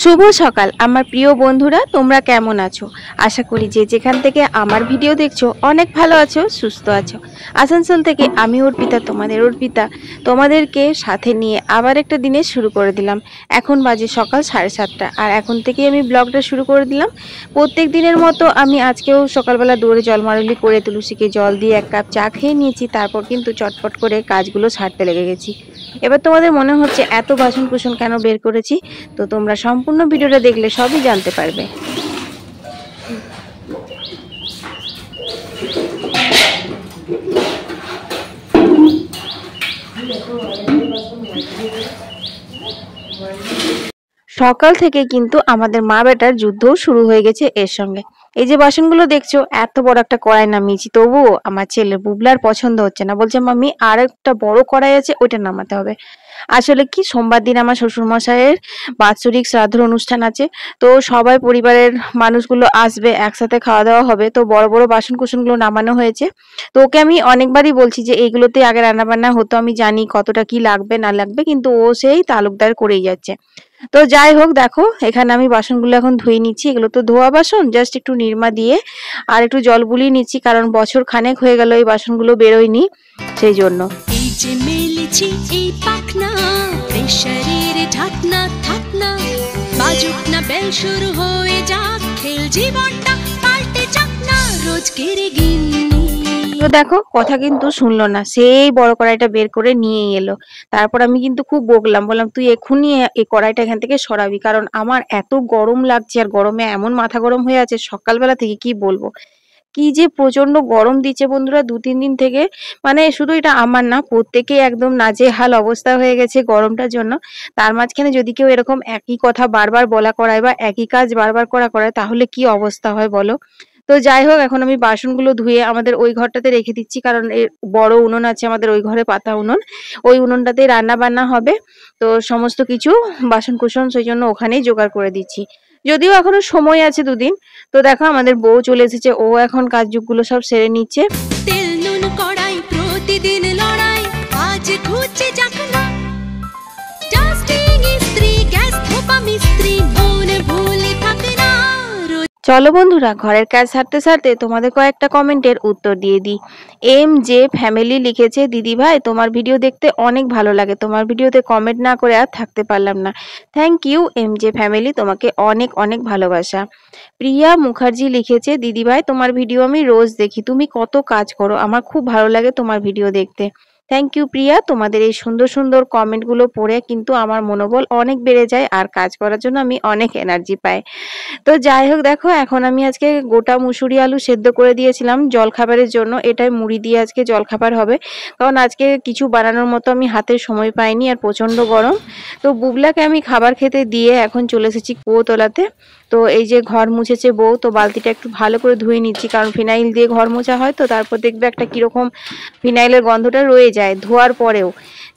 শুভ সকাল আমার প্রিয় বন্ধুরা, তোমরা কেমন আছো? আশা করি যে যেখান থেকে আমার ভিডিও দেখছো অনেক ভালো আছো, সুস্থ আছো। আসানসোল থেকে আমি অর্পিতা, তোমাদেরকে সাথে নিয়ে আবার একটা দিনে শুরু করে দিলাম। এখন বাজে সকাল 7:30 আর এখন থেকেই আমি ব্লগটা শুরু করে দিলাম। প্রত্যেক দিনের মতো আমি আজকেও সকালবেলা দৌড়ে জলমারলি করে তুলসীকে জল দিয়ে এক কাপ চা খেয়ে নিয়েছি। তারপর কিন্তু চটপট করে কাজগুলো ছাড়তে লেগে গেছি। এবার তোমাদের মনে হচ্ছে এত বাসন কুসন কেন বের করেছি, তো তোমরা সম্পূর্ণ ভিডিওটা দেখলে সবই জানতে পারবে। সকাল থেকে কিন্তু আমাদের মা বেটার যুদ্ধও শুরু হয়ে গেছে এর সঙ্গে। এই যে বাসনগুলো দেখছো, এত বড় একটা কড়াই নামিয়েছি, তবুও আমার ছেলে বুবলার পছন্দ হচ্ছে না। বলছে মাম্মি আর একটা বড় কড়াই আছে, ওইটা নামাতে হবে। আসলে কি, সোমবার দিন আমার শ্বশুর মশাইয়ের বাৎসরিক শ্রাদ্ধ অনুষ্ঠান আছে, তো সবাই পরিবারের মানুষগুলো আসবে, একসাথে খাওয়া দাওয়া হবে, তো বড় বড় বাসন কুসনগুলো নামানো হয়েছে। তো ওকে আমি অনেকবারই বলছি যে এইগুলোতে আগে রান্না বান্না হতো, আমি জানি কতটা কি লাগবে না লাগবে, কিন্তু ও সেই তালুকদার করেই যাচ্ছে। তো যাই হোক, দেখো এখানে আমি বাসনগুলো এখন ধুয়ে নিচ্ছি। এগুলো তো ধোয়া বাসন, জাস্ট একটু নিরমা দিয়ে আর একটু জল বুলিয়ে নিচ্ছি, কারণ বছর খানেক হয়ে গেল এই বাসনগুলো বেরোয়নি, সেই জন্য। এই যে মেলেছি এই পাখনা, প্রেসারের ঢাকনা থাকনা, বাজুক না বেল শুরু হয়ে যাক, খেল জীবনটা পাল্টে যাক না রোজকের গিন্নি। তো দেখো কথা কিন্তু শুনলো না, সেই বড় কড়াইটা বের করে নিয়ে এলো। তারপর আমি কিন্তু খুব বকলাম, বললাম তুই এক্ষুনি এই কড়াইটা এখান থেকে সরাবি, কারণ আমার এত গরম লাগছে আর গরমে এমন মাথা গরম হয়ে আছে সকালবেলা থেকে, কি বলবো। কি যে প্রচন্ড গরম দিচ্ছে বন্ধুরা 2-3 দিন থেকে, মানে শুধু এটা আমার না, প্রত্যেকেই একদম নাজেহাল অবস্থা হয়ে গেছে গরমটার জন্য। তার মাঝখানে যদি কেউ এরকম একই কথা বারবার বলা করায় বা একই কাজ বারবার করায়, তাহলে কি অবস্থা হয় বলো। তো যাই হোক, এখন আমি বাসনগুলো ধুয়ে আমাদের ওই ঘরটাতে রেখে দিচ্ছি, কারণ এর বড় উনুন আছে আমাদের ওই ঘরে, পাতা উনুন, ওই উনুনটাতেই রান্না বান্না হবে। তো সমস্ত কিছু বাসন কুসন সেই জন্য ওখানেই জোগাড় করে দিচ্ছি, যদিও এখনো সময় আছে 2 দিন। তো দেখো আমাদের বউ চলে এসেছে, ও এখন কাজগুলো সব সেরে নিচ্ছে। তেল নুন কড়াই প্রতিদিন লড়াই, আজ খুঁজছে যাকনা, ডাস্টিং ইস্ত্রি গ্যাস ধোপা মিস্ত্রি, মন ভুলে থাকে না। চলো বন্ধুরা, ঘরের কাজ সারতে সারতে তোমাদের কয়েকটা কমেন্টের উত্তর দিয়ে দিই। MJ ফ্যামিলি লিখেছে, দিদি ভাই তোমার ভিডিও দেখতে অনেক ভালো লাগে, তোমার ভিডিওতে কমেন্ট না করে আর থাকতে পারলাম না। থ্যাংক ইউ MJ ফ্যামিলি, তোমাকে অনেক অনেক ভালোবাসা। প্রিয়া মুখার্জি লিখেছে, দিদি ভাই তোমার ভিডিও আমি রোজ দেখি, তুমি কত কাজ করো, আমার খুব ভালো লাগে তোমার ভিডিও দেখতে। থ্যাংক ইউ প্রিয়া, তোমাদের এই সুন্দর সুন্দর কমেন্টগুলো পড়ে কিন্তু আমার মনোবল অনেক বেড়ে যায় আর কাজ করার জন্য আমি অনেক এনার্জি পাই। তো যাই হোক, দেখো এখন আমি আজকে গোটা মুসুরি আলু সেদ্ধ করে দিয়েছিলাম জলখাবারের জন্য, এটাই মুড়ি দিয়ে আজকে জলখাবার হবে, কারণ আজকে কিছু বানানোর মতো আমি হাতে সময় পাইনি আর প্রচন্ড গরম। তো বুবলাকে আমি খাবার খেতে দিয়ে এখন চলে এসেছি কুয়োতলাতে। তো এই যে ঘর মুছেছে বউ, তো বালতিটা একটু ভালো করে ধুয়ে নিচ্ছি, কারণ ফিনাইল দিয়ে ঘর মোছা হয়, তো তারপর দেখবে একটা কিরকম ফিনাইলের গন্ধটা রয়ে যায় ধোয়ার পরেও,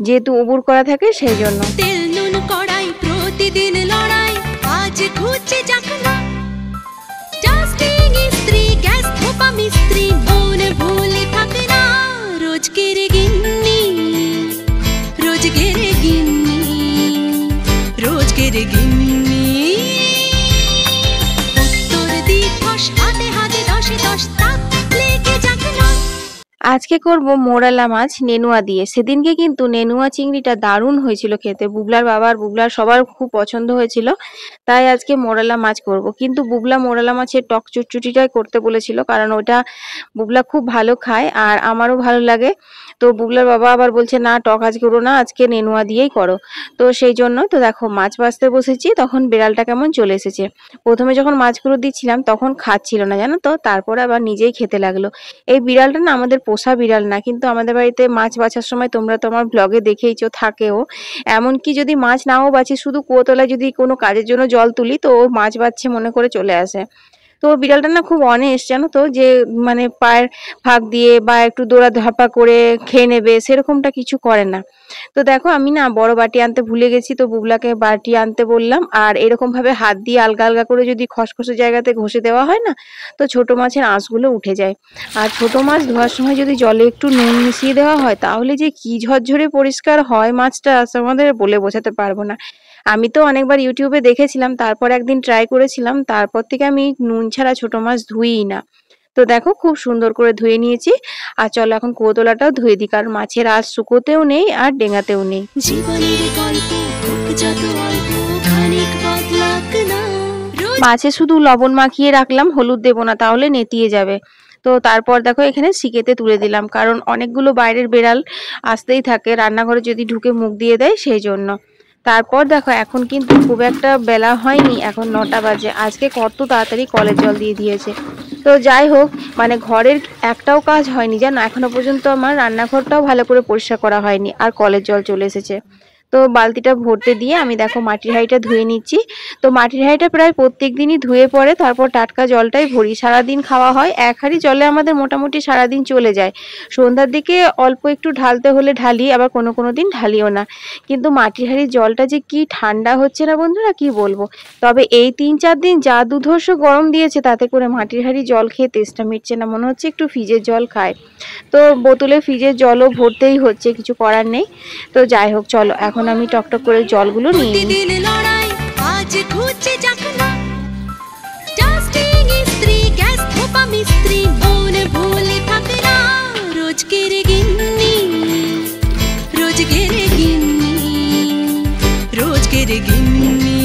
যেহেতু উবুর করা থাকে সেই জন্য। তেল নুন কড়াই প্রতিদিন লড়াই, আজ খুঁজছে যাকনা, ডাস্টিং ইস্ত্রি গ্যাস ধোপা মিস্ত্রি, মন ভুলে থাকে না রোজকের গিন্নি, রোজকের গিন্নি, রোজকের গিন্নি। উত্তর দিবস হাতে হাতে 10-10 তাক লেগে যাকনা। আজকে করব মোরালা মাছ নেনুয়া দিয়ে। সেদিনকে কিন্তু নেনুয়া চিংড়িটা দারুণ হয়েছিল খেতে, বুবলার বাবা আর বুবলার সবার খুব পছন্দ হয়েছিল, তাই আজকে মোরালা মাছ করব। কিন্তু বুবলা মোরালা মাছের টক চুটচুটিটাই করতে বলেছিল, কারণ ওটা বুবলা খুব ভালো খায় আর আমারও ভালো লাগে। তো বুবলার বাবা আবার বলছে না, টক আজ করো না, আজকে নেনুয়া দিয়েই করো। তো সেই জন্য তো দেখো মাছ ভাজতে বসেছি, তখন বিড়ালটা কেমন চলে এসেছে। প্রথমে যখন মাছগুলো দিচ্ছিলাম তখন খাচ্ছিল না জানো তো, তারপরে আবার নিজেই খেতে লাগলো। এই বিড়ালটা না আমাদের পোষা বিড়াল না, কিন্তু আমাদের বাড়িতে মাছ বাছার সময় তোমরা তো আমার ব্লগে দেখেইছো থাকেও। এমনকি যদি মাছ নাও বাছি, শুধু কুয়োতলায় যদি কোনো কাজের জন্য জল তুলি, তো ও মাছ বাছছে মনে করে চলে আসে। তো বিড়ালটা না খুব অনেস্ট জানো তো, যে মানে পায়ের ফাঁক দিয়ে বা একটু দৌড়াধাপা করে খেয়ে নেবে সেরকমটা কিছু করে না। তো দেখো আমি না বড় বাটি আনতে ভুলে গেছি, তো বুবলাকে বাটি আনতে বললাম। আর এরকম ভাবে হাত দিয়ে আলগা আলগা করে যদি খসখসে জায়গাতে ঘষে দেওয়া হয় না, তো ছোট মাছের আঁশগুলো উঠে যায়। আর ছোট মাছ ধোয়ার সময় যদি জলে একটু নুন মিশিয়ে দেওয়া হয়, তাহলে যে কি ঝরঝরে পরিষ্কার হয় মাছটা, আমাদের বলে বোঝাতে পারবো না। আমি তো অনেকবার ইউটিউবে দেখেছিলাম, তারপর একদিন ট্রাই করেছিলাম, তারপর থেকে আমি নুন ছাড়া ছোট মাছ ধুইই না। তো দেখো খুব সুন্দর করে ধুয়ে নিয়েছি। আর চলো এখন কোতলাটাও ধুয়ে দিই, কারণ মাছের আঁশ শুকোতেও নেই আর ডেঙাতেও নেই। জীবনের গল্প হোক যত অল্প, খানিক বদলাক না। মাছে শুধু লবণ মাখিয়ে রাখলাম, হলুদ দেবো না, তাহলে নেতিয়ে যাবে। তো তারপর দেখো এখানে সিকেতে তুলে দিলাম, কারণ অনেকগুলো বাইরের বেড়াল আসতেই থাকে, রান্নাঘরে যদি ঢুকে মুখ দিয়ে দেয় সেই জন্য। তারপর দেখো এখন কিন্তু খুব একটা বেলা হয়নি, এখন 9টা বাজে। আজকে কত তাড়াতাড়ি কলের জল দিয়ে দিয়েছে। তো যাই হোক, মানে ঘরের একটাও কাজ হয়নি জানো, এখনো পর্যন্ত আমার রান্নাঘরটাও ভালো করে পরিষ্কার করা হয়নি, আর কলের জল চলে এসেছে। তো বালতিটা ভরতে দিয়ে আমি দেখো মাটির হাঁড়িটা ধুয়ে নিচ্ছি। তো মাটির হাঁড়িটা প্রায় প্রত্যেক দিনই ধুয়ে পরে তারপর টাটকা জলটাই ভরি। সারাদিন খাওয়া হয়, এক হাঁড়ি জলে আমাদের মোটামুটি সারাদিন চলে যায়। সন্ধ্যার দিকে অল্প একটু ঢালতে হলে ঢালি, আবার কোনো কোনো দিন ঢালিও না। কিন্তু মাটির হাঁড়ির জলটা যে কি ঠান্ডা হচ্ছে না বন্ধুরা, কি বলবো। তবে এই 3-4 দিন যা দুধর্ষ গরম দিয়েছে, তাতে করে মাটির হাঁড়ির জল খেয়ে তেষ্টা মিটছে না, মনে হচ্ছে একটু ফ্রিজের জল খায়। তো বোতলে ফ্রিজের জলও ভরতেই হচ্ছে, কিছু করার নেই। তো যাই হোক চলো এখন আমি টকটক করে জলগুলো নিয়ে নিই। প্রতিদিন লড়াই, আজ ঘুচে যাক না। ডাস্টিং ইস্ত্রি, গ্যাস ধোপা মিস্ত্রি, মনে ভুলে থাকে না। রোজকের গিন্নি, রোজকের গিন্নি, রোজকের গিন্নি।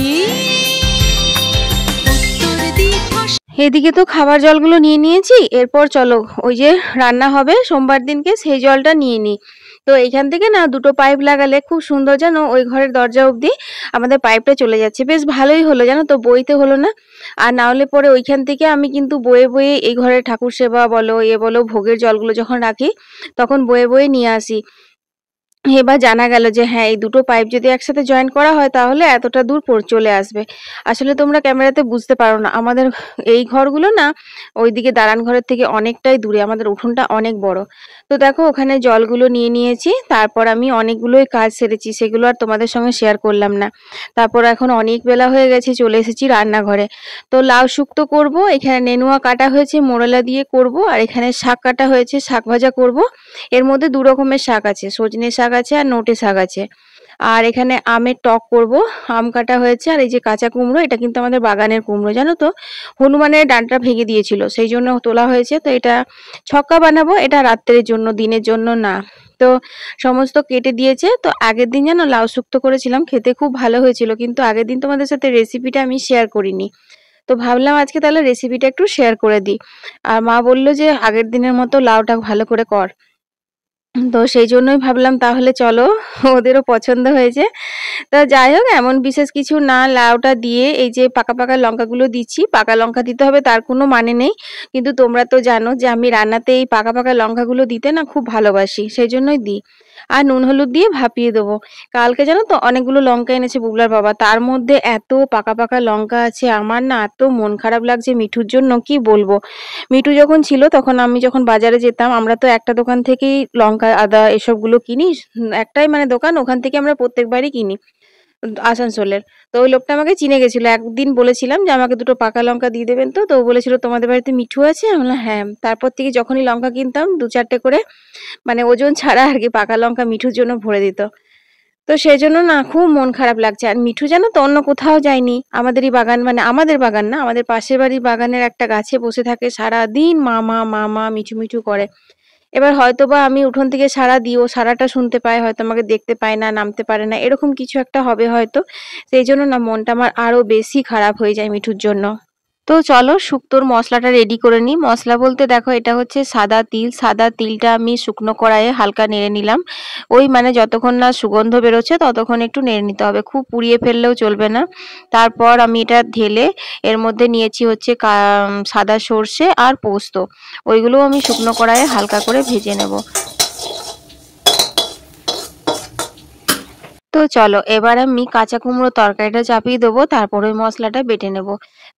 উত্তর দিবস এদিকে তো খাবার জলগুলো নিয়ে নিয়েছি, এরপর চলো ওই যে রান্না হবে সোমবার দিনকে, সেই জলটা নিয়ে নিই। তো এইখান থেকে না দুটো পাইপ লাগালে খুব সুন্দর, জানো ওই ঘরের দরজা অবধি আমাদের পাইপটা চলে যাচ্ছে, বেশ ভালোই হলো জানো তো, বইতে হলো না। আর না হলে পরে ওইখান থেকে আমি কিন্তু বয়ে বয়ে এই ঘরের ঠাকুর সেবা বলো বলো ভোগের জলগুলো যখন রাখি, তখন বয়ে বয়ে নিয়ে আসি। এবার জানা গেল যে হ্যাঁ, এই দুটো পাইপ যদি একসাথে জয়েন করা হয় তাহলে এতটা দূর চলে আসবে। আসলে তোমরা ক্যামেরাতে বুঝতে পারো না, আমাদের এই ঘরগুলো না ওইদিকে দালান ঘরের থেকে অনেকটাই দূরে, আমাদের উঠোনটা অনেক বড়। তো দেখো ওখানে জলগুলো নিয়ে নিয়েছি, তারপর আমি অনেকগুলোই কাজ সেরেছি, সেগুলো আর তোমাদের সঙ্গে শেয়ার করলাম না। তারপর এখন অনেক বেলা হয়ে গেছে, চলে এসেছি রান্নাঘরে। তো লাউ শুক্তো করব, এখানে নেনুয়া কাটা হয়েছে মোরলা দিয়ে করব, আর এখানে শাক কাটা হয়েছে, শাক ভাজা করব। এর মধ্যে 2 রকমের শাক আছে, সজনে শাক আছে আর নোটে শাক আছে। আর এখানে আমের টক করব, আম কাটা হয়েছে। আর এই যে কাঁচা কুমড়ো, এটা কিন্তু আমাদের বাগানের কুমড়ো জানো তো, হনুমানের ডাঁটা ভেঙে দিয়েছিল সেই জন্য তোলা হয়েছে। তো এটা ছক্কা বানাবো, এটা রাত্রের জন্য, দিনের জন্য না। তো সমস্ত কেটে দিয়েছে। তো আগের দিন জানো লাউ শুক্তো করেছিলাম, খেতে খুব ভালো হয়েছিল, কিন্তু আগের দিন তোমাদের সাথে রেসিপিটা আমি শেয়ার করিনি। তো ভাবলাম আজকে তাহলে রেসিপিটা একটু শেয়ার করে দিই। আর মা বললো যে আগের দিনের মতো লাউটা ভালো করে কর। তো সেই জন্যই ভাবলাম তাহলে চলো, ওদেরও পছন্দ হয়েছে। তো যাই হোক, এমন বিশেষ কিছু না, লাউটা দিয়ে এই যে পাকা পাকা লঙ্কাগুলো দিচ্ছি, পাকা লঙ্কা দিতে হবে তার কোনো মানে নেই, কিন্তু তোমরা তো জানো যে আমি রান্নাতে এই পাকা পাকা লঙ্কাগুলো দিতে না খুব ভালোবাসি, সেই জন্যই দিই। আর নুন হলুদ দিয়ে ভাপিয়ে দেবো। কালকে জানো তো অনেকগুলো লঙ্কা এনেছে বুবলার বাবা, তার মধ্যে এত পাকা পাকা লঙ্কা আছে, আমার না এত মন খারাপ লাগছে মিঠুর জন্য, কি বলবো। মিঠু যখন ছিল তখন আমি যখন বাজারে যেতাম, আমরা তো একটা দোকান থেকেই লঙ্কা আদা এসবগুলো কিনি, একটাই মানে দোকান, ওখান থেকে আমরা প্রত্যেকবারই কিনি, আসানসোলের। তো ওই লোকটা আমাকে চিনে গেছিল, একদিন বলেছিলাম যে আমাকে 2টো পাকা লঙ্কা দিয়ে দেবেন। তো তো ও বলেছিল তোমাদের বাড়িতে মিঠু আছে, আমি বললাম হ্যাঁ। তারপর থেকে যখনই লঙ্কা কিনতাম 2-4টে করে, মানে ওজন ছাড়া আর কি, পাকা লঙ্কা মিঠুর জন্য ভরে দিত। তো সেই জন্য না খুব মন খারাপ লাগছে। আর মিঠু জানো তো অন্য কোথাও যায়নি, আমাদেরই বাগান, মানে আমাদের বাগান না, আমাদের পাশের বাড়ির বাগানের একটা গাছে বসে থাকে, সারাদিন মামা মামা মিঠু মিঠু করে। এবার হয়তোবা আমি উঠোন থেকে সাড়া দিই, ও সাড়াটা শুনতে পায়, হয়তো আমাকে দেখতে পায় না, নামতে পারে না, এরকম কিছু একটা হবে হয়তো। সেই জন্য না মনটা আমার আরো বেশি খারাপ হয়ে যায় মিঠুর জন্য। তো চলো শুক্তোর মশলাটা রেডি করে নিই। মশলা বলতে দেখো এটা হচ্ছে সাদা তিল, সাদা তিলটা আমি শুকনো কড়াইয়ে হালকা নেড়ে নিলাম। ওই মানে যতক্ষণ না সুগন্ধ বেরোচ্ছে ততক্ষণ একটু নেড়ে নিতে হবে, খুব পুড়িয়ে ফেললেও চলবে না। তারপর আমি এটা ঢেলে এর মধ্যে নিয়েছি হচ্ছে সাদা সর্ষে আর পোস্ত, ওইগুলো আমি শুকনো কড়াইয়ে হালকা করে ভেজে নেব। তো চলো এবার আমি কাঁচা কুমড়ো তরকারিটা চাপিয়ে দেবো, তারপর ওই মশলাটা বেটে নেব।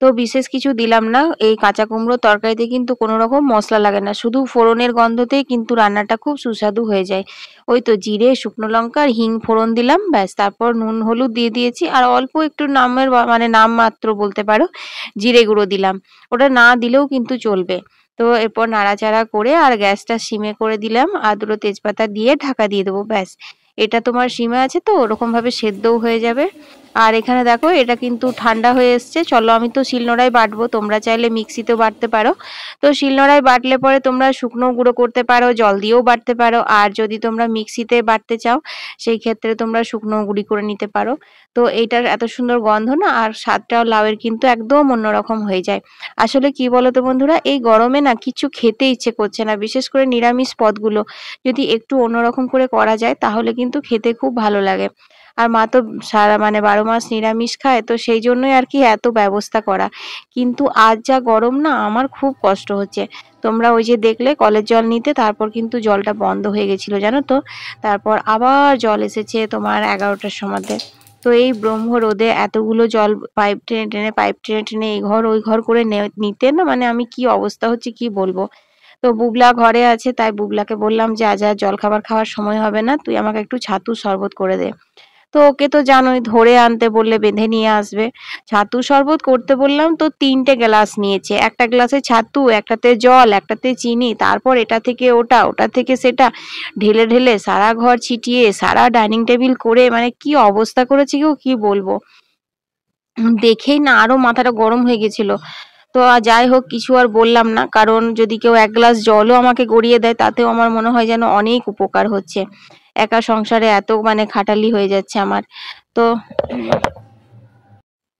তো বিশেষ কিছু দিলাম না, এই কাঁচা কুমড়ো তরকারিতে কিন্তু কোনো রকম মশলা লাগে না, শুধু ফোড়নের গন্ধতেই কিন্তু রান্নাটা খুব সুস্বাদু হয়ে যায়। ওই তো জিরে, শুকনো লঙ্কা আর হিং ফোড়ন দিলাম, ব্যাস। তারপর নুন হলুদ দিয়ে দিয়েছি, আর অল্প একটু নামের মানে নাম মাত্র বলতে পারো জিরে গুঁড়ো দিলাম, ওটা না দিলেও কিন্তু চলবে। তো এরপর নাড়াচাড়া করে আর গ্যাসটা সিমে করে দিলাম, আর দুটো তেজপাতা দিয়ে ঢাকা দিয়ে দেবো, ব্যাস। এটা তোমার সিমে আছে তো ওরকম ভাবে সেদ্ধও হয়ে যাবে। আর এখানে দেখো এটা কিন্তু ঠান্ডা হয়ে এসছে। চলো আমি তো শিলনোড়ায় বাটবো, তোমরা চাইলে মিক্সিতেও বাটতে পারো। তো শিলনোড়ায় বাটলে পরে তোমরা শুকনো গুঁড়ো করতে পারো, জল দিয়েও বাটতে পারো, আর যদি তোমরা মিক্সিতে বাটতে চাও সেই ক্ষেত্রে তোমরা শুকনো গুঁড়ি করে নিতে পারো। তো এইটার এত সুন্দর গন্ধ না, আর স্বাদটাও লাউয়ের কিন্তু একদম অন্যরকম হয়ে যায়। আসলে কি বলতো বন্ধুরা, এই গরমে না কিছু খেতে ইচ্ছে করছে না, বিশেষ করে নিরামিষ পদগুলো যদি একটু অন্যরকম করে করা যায় তাহলে কিন্তু খেতে খুব ভালো লাগে। আর মা তো সারা মানে 12 মাস নিরামিষ খায়, তো সেই জন্যই আর কি এত ব্যবস্থা করা। কিন্তু আজ যা গরম না, আমার খুব কষ্ট হচ্ছে। তোমরা ওই যে দেখলে কলের জল নিতে, তারপর কিন্তু জলটা বন্ধ হয়ে গেছিল জানো তো। তারপর আবার জল এসেছে তোমার 11টার সময়। তো এই ব্রহ্ম রোদে এতগুলো জল পাইপ টেনে টেনে এই ঘর ওই ঘর করে নিতে না, মানে আমি কি অবস্থা হচ্ছে কি বলবো। তো বুবলা ঘরে আছে, তাই বুবলাকে বললাম যে আজ আর জল খাবার খাওয়ার সময় হবে না, তুই আমাকে একটু ছাতু শরবত করে দে। তো ওকে তো জানোই, ধরে আনতে বললে বেঁধে নিয়ে আসবে। ছাতু শরবত করতে বললাম তো 3টে গ্লাস নিয়েছে, একটা গ্লাসে ছাতু, একটাতে জল, একটাতে চিনি, তারপর এটা থেকে ওটা, ওটা থেকে সেটা ঢেলে ঢেলে সারা ঘর ছিটিয়ে সারা ডাইনিং টেবিল করে, মানে কি অবস্থা করেছে কেউ কি বলবো। দেখেই না আরো মাথাটা গরম হয়ে গেছিল। তো যাই হোক, কিছু আর বললাম না, কারণ যদি কেউ এক গ্লাস জলও আমাকে গড়িয়ে দেয় তাতেও আমার মনে হয় যেন অনেক উপকার হচ্ছে। একা সংসারে এত মানে খাটালি হয়ে যাচ্ছে আমার। তো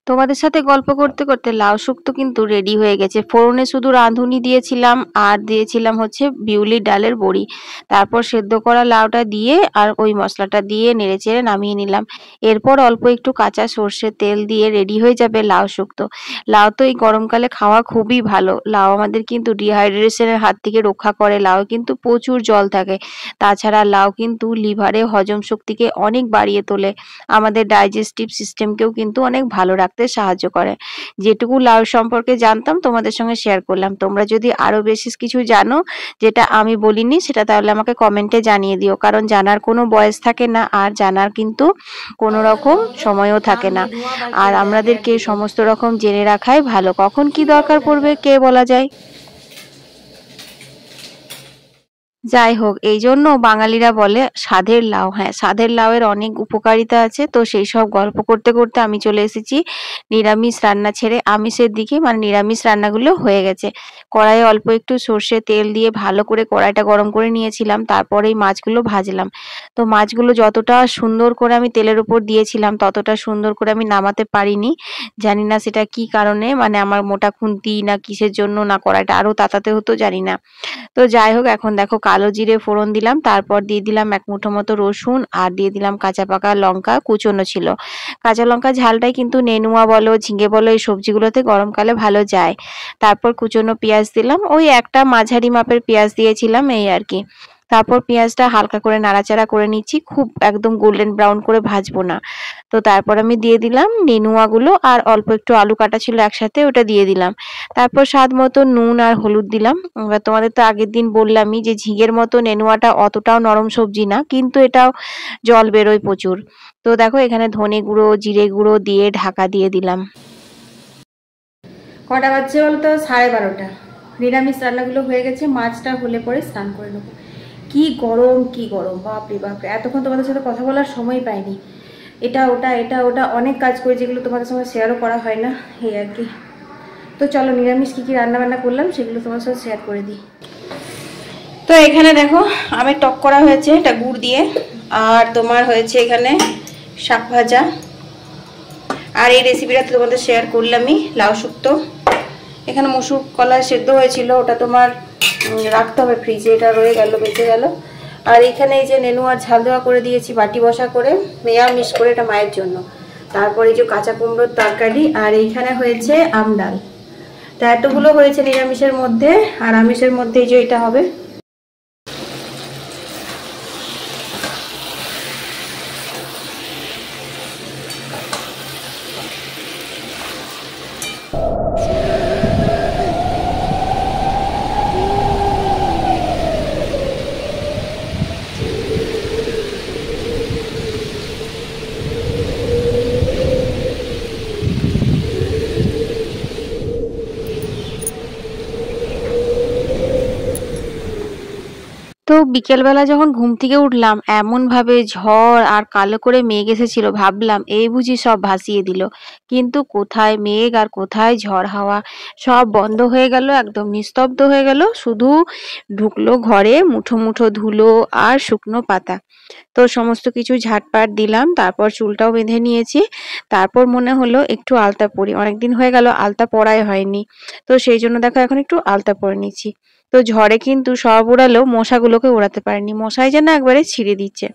তোমাদের সাথে গল্প করতে করতে লাউ শুক্তো কিন্তু রেডি হয়ে গেছে। ফোড়নে শুধু রাঁধুনি দিয়েছিলাম, আর দিয়েছিলাম হচ্ছে বিউলির ডালের বড়ি। তারপর সেদ্ধ করা লাউটা দিয়ে আর ওই মশলাটা দিয়ে নেড়েচেড়ে নামিয়ে নিলাম। এরপর অল্প একটু কাঁচা সর্ষের তেল দিয়ে রেডি হয়ে যাবে লাউ শুক্তো। লাউ তো এই গরমকালে খাওয়া খুবই ভালো। লাউ আমাদের কিন্তু ডিহাইড্রেশনের হাত থেকে রক্ষা করে। লাউ কিন্তু প্রচুর জল থাকে। তাছাড়া লাউ কিন্তু লিভারে হজম শক্তিকে অনেক বাড়িয়ে তোলে। আমাদের ডাইজেস্টিভ সিস্টেমকেও কিন্তু অনেক ভালো রাখতে সাহায্য করে। যেটুকু লাউ সম্পর্কে জানতাম তোমাদের সঙ্গে শেয়ার করলাম। তোমরা যদি আরো বেশি কিছু জানো যেটা আমি বলিনি, সেটা তাহলে আমাকে কমেন্টে জানিয়ে দিও, কারণ জানার কোনো বয়স থাকে না, আর জানার কিন্তু কোনো রকম সময়ও থাকে না। আর আমাদেরকে সমস্ত রকম জেনে রাখাই ভালো, কখন কি দরকার পড়বে কে বলা যায়। যাই হোক, এই জন্য বাঙালিরা বলে সাধের লাউ। হ্যাঁ, সাধের লাউয়ের অনেক উপকারিতা আছে। তো সেই সব গল্প করতে করতে আমি চলে এসেছি নিরামিষ রান্না ছেড়ে আমিষের দিকে, মানে নিরামিষ রান্নাগুলো হয়ে গেছে। কড়াইয়ে অল্প একটু সর্ষে তেল দিয়ে ভালো করে কড়াইটা গরম করে নিয়েছিলাম, তারপরে এই মাছগুলো ভাজলাম। তো মাছগুলো যতটা সুন্দর করে আমি তেলের উপর দিয়েছিলাম ততটা সুন্দর করে আমি নামাতে পারিনি। জানি না সেটা কি কারণে, মানে আমার মোটা খুন্তি না কিসের জন্য, না কড়াইটা আরো তাতাতে হতো জানি না। তো যাই হোক, এখন দেখো কালো জিরে ফোড়ন দিলাম, তারপর দিয়ে দিলাম এক মুঠো মতো রসুন, আর দিয়ে দিলাম কাঁচা পাকা লঙ্কা কুচোনো ছিল। কাঁচা লঙ্কা ঝালটাই কিন্তু নেনুয়া বলো ঝিঙে বলো এই সবজিগুলোতে গরমকালে ভালো যায়। তারপর কুচোনো পেঁয়াজ দিলাম, ওই একটা মাঝারি মাপের পেঁয়াজ দিয়েছিলাম এই আর কি। তারপর পেঁয়াজটা হালকা করে নাড়াচাড়া করে নিচ্ছি, খুব একদম গোল্ডেন ব্রাউন করে ভাজবো না। তো তারপর আমি দিয়ে দিলাম নেনুয়া গুলো, আর অল্প একটু আলু কাটা ছিল একসাথে, ওটা দিয়ে দিলাম। তারপর স্বাদ মতো নুন আর হলুদ দিলাম। এবার তোমাদের তো আগের দিন বললামই যে ঝিঙের মতো নেনুয়াটা অতটাও নরম সবজি না, কিন্তু এটাও জল বেরোয় প্রচুর। তো দেখো এখানে ধনে গুঁড়ো জিরে গুঁড়ো দিয়ে ঢাকা দিয়ে দিলাম। কটা বাজছে বলতো? 12:30। নিরামিষ রান্নাগুলো হয়ে গেছে, মাছটা হলে পরে স্নান করে নেবো। কি গরম কি গরম, বাপরে বাপরে, এতক্ষণ তোমাদের সাথে কথা বলার সময় পাইনি। এটা ওটা এটা ওটা অনেক কাজ করে, যেগুলো তোমাদের সঙ্গে শেয়ারও করা হয় না, এই আর কি। তো চলো নিরামিষ কী কী রান্না বান্না করলাম সেগুলো তোমার সাথে শেয়ার করে দিই। তো এখানে দেখো আমের টক করা হয়েছে, এটা গুড় দিয়ে, আর তোমার হয়েছে এখানে শাক ভাজা, আর এই রেসিপিটা তোমাদের শেয়ার করলামই লাউ শুক্তো। এখানে মসুর কলা সেদ্ধ হয়েছিল, ওটা তোমার রাখতে হবে ফ্রিজে, এটা রয়ে গেল বেঁচে গেল। আর এখানে এই যে নেনুয়ার ঝাল দেওয়া করে দিয়েছি বাটি বসা করে, মেয়া মিশ করে, এটা মায়ের জন্য। তারপরে এই যে কাঁচা কুমড়োর তরকারি, আর এইখানে হয়েছে আম ডাল। তা এতগুলো হয়েছে নিরামিষের মধ্যে, আর আমিষের মধ্যে এই যে এটা হবে। তো বিকেলবেলা যখন ঘুম থেকে উঠলাম এমন ভাবে ঝড় আর কালো করে মেঘ এসেছিল, ভাবলাম এই বুঝি সব ভাসিয়ে দিল। কিন্তু কোথায় মেঘ আর কোথায় ঝড় হাওয়া, সব বন্ধ হয়ে গেল, একদম নিস্তব্ধ হয়ে গেল। শুধু ঢুকলো ঘরে মুঠো মুঠো ধুলো আর শুকনো পাতা। তো সমস্ত কিছু ঝাটপাট দিলাম, তারপর চুলটাও বেঁধে নিয়েছি। তারপর মনে হলো একটু আলতা পরি, অনেকদিন হয়ে গেল আলতা পরাই হয়নি। তো সেই জন্য দেখো এখন একটু আলতা পরে নিচ্ছি। তো ঝড়ে কিন্তু সব উড়ালেও মশাগুলোকে উড়াতে পারেনি, মশাই যেন একবারে ছিঁড়ে দিচ্ছে।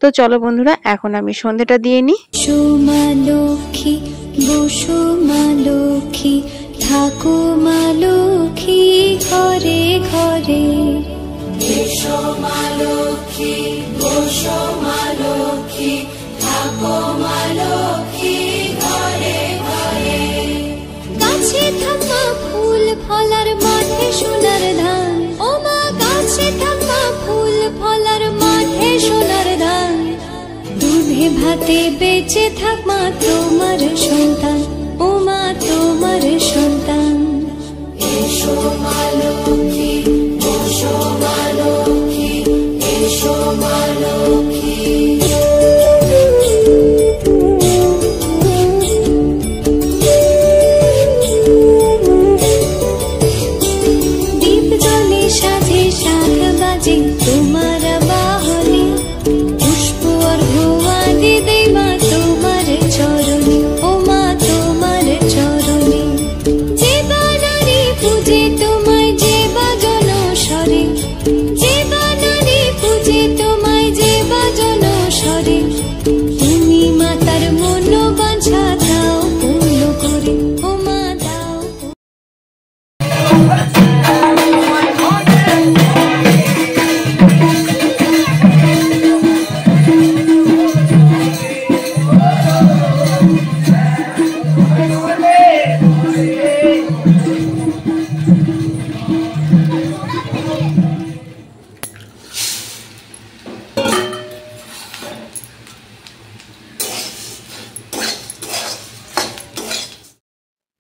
তো চলো বন্ধুরা, এখন আমি সন্ধ্যেটা দিয়ে নিই। সোমা লক্ষ্মী বসো মা লক্ষ্মী, থাকো মা লক্ষ্মী ঘরে ঘরে। এসো মা লক্ষ্মী বসো মা লক্ষ্মী, থাকো মা লক্ষ্মী ঘরে ঘরে। গাছে থাকা ফুল ফলার মাঠে সোনার ধান, ও মা গাছে থাকা ফুল ফলার মাঠে সোনার ধান। দুধে ভাতে বেঁচে থাক মা তোমার সন্তান, ও মা তোমার সন্তান। এসো মা লক্ষ্মী বসো মা লক্ষ্মী, এসো মা লক্ষ্মী। দীপ জলে সাজে শাখ বাজে তোমার বাহনে, পুষ্প অর্ঘ্য দে মা তোমার চরণে, ও মা তোমার চরণে। যে বানারে পূজে তোমায় যে বাজন স্বরে, যে বানারে পূজে তোমায় যে বাজন স্বরে। তুমি মাতার মনোবাঞ্ছা দাও পূর্ণ করে, ও মা দাও।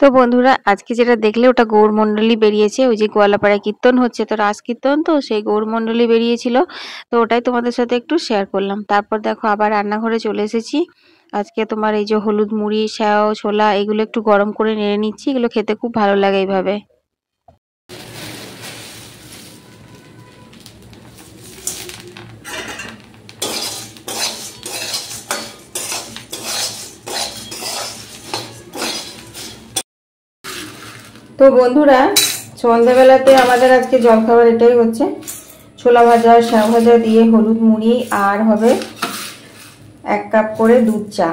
তো বন্ধুরা, আজকে যেটা দেখলে ওটা গৌরমণ্ডলী বেরিয়েছে, ওই যে গোয়ালাপাড়ায় কীর্তন হচ্ছে, তো রাস কীর্তন, তো সেই গৌরমণ্ডলী বেরিয়েছিল। তো ওটাই তোমাদের সাথে একটু শেয়ার করলাম। তারপর দেখো আবার রান্নাঘরে চলে এসেছি। আজকে তোমার এই যে হলুদ মুড়ি, স্যাও, ছোলা, এগুলো একটু গরম করে নেড়ে নিচ্ছি। এগুলো খেতে খুব ভালো লাগে এইভাবে। তো বন্ধুরা, সন্ধ্যাবেলাতে আমাদের আজকে জলখাবার এটাই হচ্ছে, ছোলা ভাজা, স্যাও ভাজা দিয়ে হলুদ মুড়ি, আর হবে 1 কাপ করে দুধ চা।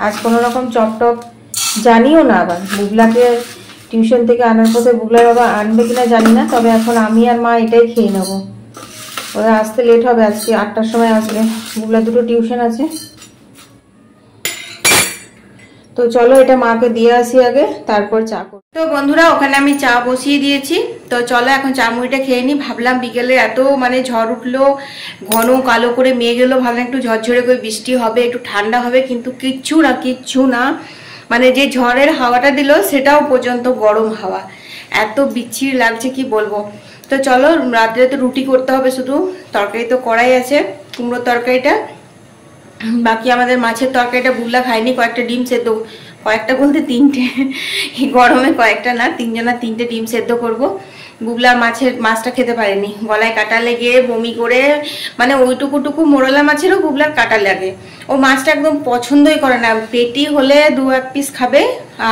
আজ কোনো রকম চপ টপ জানিও না, আবার বুগলাকে টিউশন থেকে আনার পথে বুগলার বাবা আনবে কিনা জানি না, তবে এখন আমি আর মা এটাই খেয়ে নেবো। ওরা আসতে লেট হবে, আজকে 8টার সময় আসবে, বুগলা দুটো টিউশন আছে। তো চলো এটা মাকে দিয়ে আসি আগে, তারপর চা করব। তো বন্ধুরা, ওখানে আমি চা বসিয়ে দিয়েছি। তো চলো এখন চা মুড়িটা খেয়ে নিই। ভাবলাম বিকেলে এত ঝড় উঠলো, ঘন কালো করে মেঘ এলো, ভাবলাম একটু ঝরঝরে করে বৃষ্টি হবে, একটু ঠান্ডা হবে, কিন্তু কিচ্ছু না। যে ঝড়ের হাওয়াটা দিল সেটাও পর্যন্ত গরম হাওয়া, এত বিচ্ছিরি লাগছে কি বলবো। তো চলো, রাত্রে তো রুটি করতে হবে, শুধু তরকারি তো করাই আছে, কুমড়োর তরকারিটা। বাকি আমাদের মাছের তরকারিটা বুগলা খায়নি, কয়েকটা ডিম সেদ্ধ, কয়েকটা বলতে 3টে, গরমে কয়েকটা না, 3টে ডিম সেদ্ধ করব। বুগলা মাছটা খেতে পারেনি, গলায় কাটা লেগে বমি করে, ওইটুকু মোরলা মাছেরও বুগলার কাটা লাগে। ও মাছটা একদম পছন্দই করে না, পেটি হলে 2-1 পিস খাবে,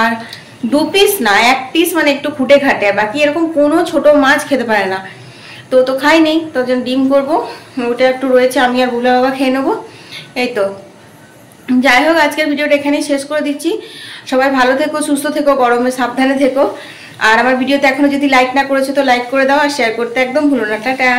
আর 2 পিস না 1 পিস, একটু খুঁটে খাটে, বাকি এরকম কোনো ছোট মাছ খেতে পারে না। তো খাইনি, তো ডিম করবো, ওটা একটু রয়েছে, আমি আর বুগলা বাবা খেয়ে নেবো। এই তো, যাই হোক, আজকের ভিডিওটা এখানেই শেষ করে দিচ্ছি। সবাই ভালো থেকো, সুস্থ থেকো, গরমে সাবধানে থেকো। আর আমার ভিডিওতে এখনো যদি লাইক না করেছো তো লাইক করে দাও, আর শেয়ার করতে একদম ভুলো না। টাটা।